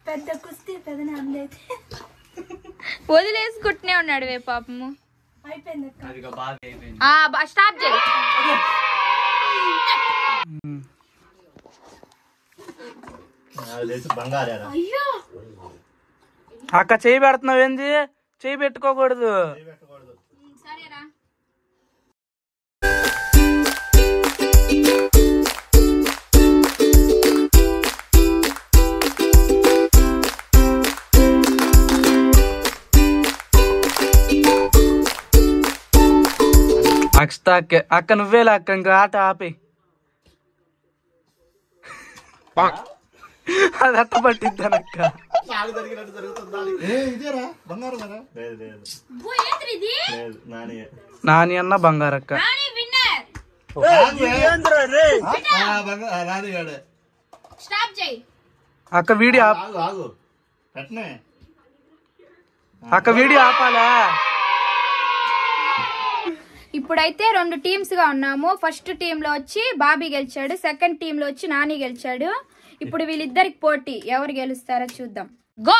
పెద్ద కుస్తీ పెదన అందైతే వదిలేసుకుంటూనే ఉన్నాడు వే పాపము. అయిపోయింది స్టాప్ చేయి. అక్క చేయి పెడుతున్నావు ఏంది? చేయి పెట్టుకోకూడదు. సరేరా అక్క నువ్వేలా అక్క ఇంకా ఆట ఆపి. అది అట్ట పట్టిద్దానక్క. నాని అన్న బంగారక్క. అక్క వీడియో అక్క వీడియో ఆపాలా? ఇప్పుడైతే 2 టీమ్స్ గా ఉన్నాము. ఫస్ట్ టీమ్ లో వచ్చి బాబీ గెలిచాడు, సెకండ్ టీమ్ లో వచ్చి నాని గెలిచాడు. ఇప్పుడు వీళ్ళిద్దరికి పోటీ, ఎవరు గెలుస్తారో చూద్దాం. గో.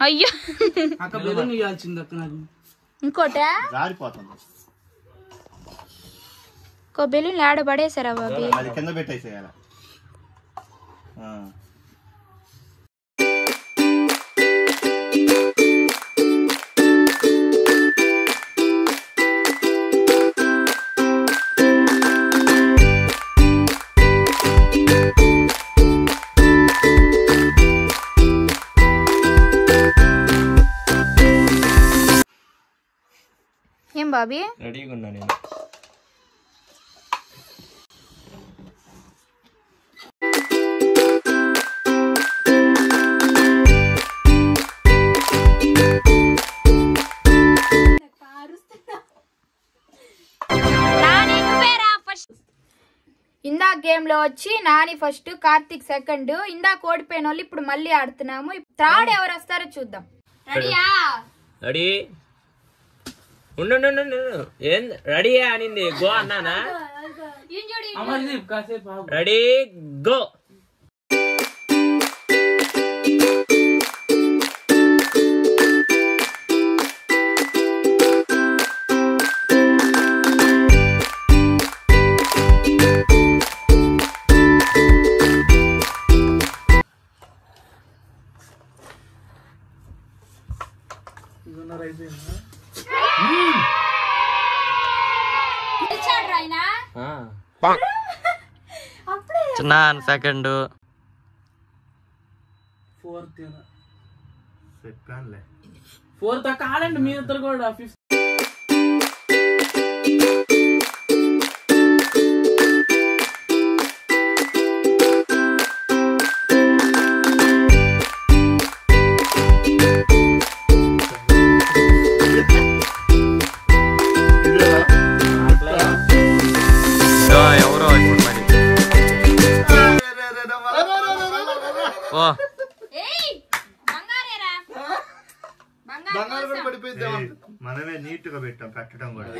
అయ్యో అక్క బెలూన్ ఇవ్వాల్సింది అక్క. నాకు ఇంకోటా బెలూన్ ఆడ పడేసారా బాబీ? కింద పెట్టేసేయాల. ఏం బాబీ? రెడీగా ఉన్నా నేను. ఇందా గేమ్ లో వచ్చి నాని ఫస్ట్, కార్తిక్ సెకండ్. ఇందాక ఓడిపోయిన వాళ్ళు ఇప్పుడు మళ్ళీ ఆడుతున్నాము. థర్డ్ ఎవరు వస్తారో చూద్దాం. రెడీయా? రెడీ ఉండు. ఏం రెడీ అనింది? గో అన్నానా? Ready go. చిన్న సెకండ్, ఫోర్త్ అక్క ఆడండి మీ ఇద్దరు కూడా. ఫిఫ్త్ ఎవరో ఇప్పుడు మరి మనమే నీట్ గా పెట్టాం. పెట్టడం కూడా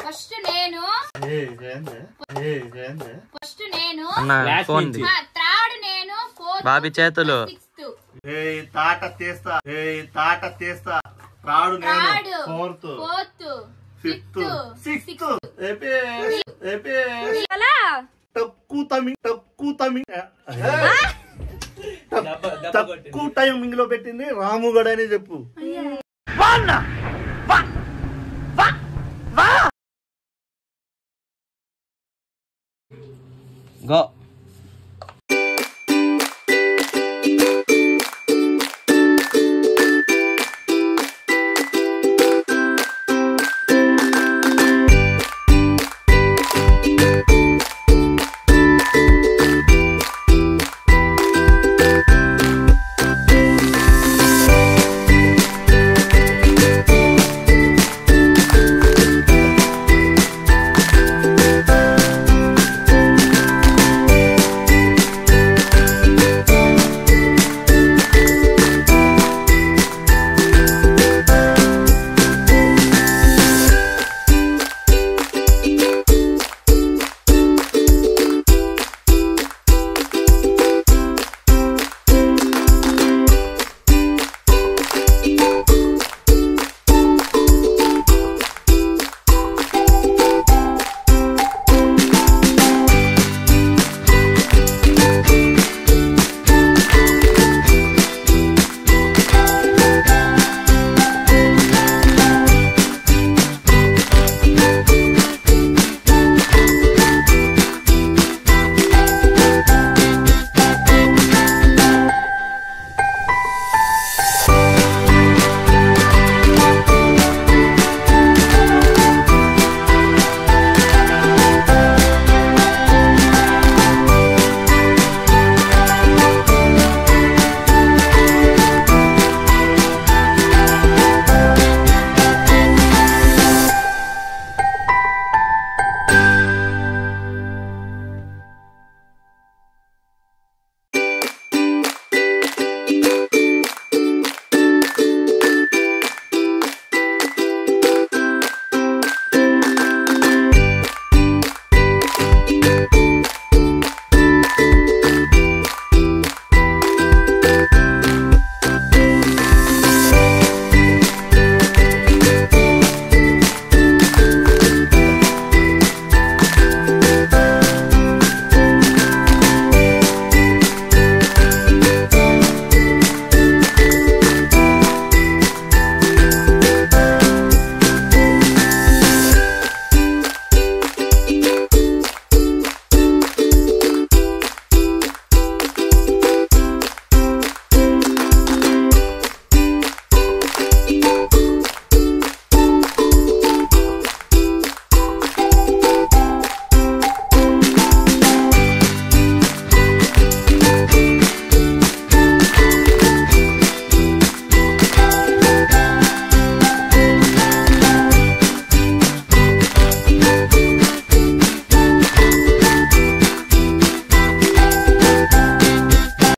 ఫస్ట్ నేను థర్డ్ నేను, బాబీ చేతులు. తాట తీస్తా. త్రాడు నేను, ఫోర్త్, ఫిఫ్త్, సిక్స్త్. తక్కువ టైమింగ్ లో పెట్టింది రాముగడ అని చెప్పు. గో.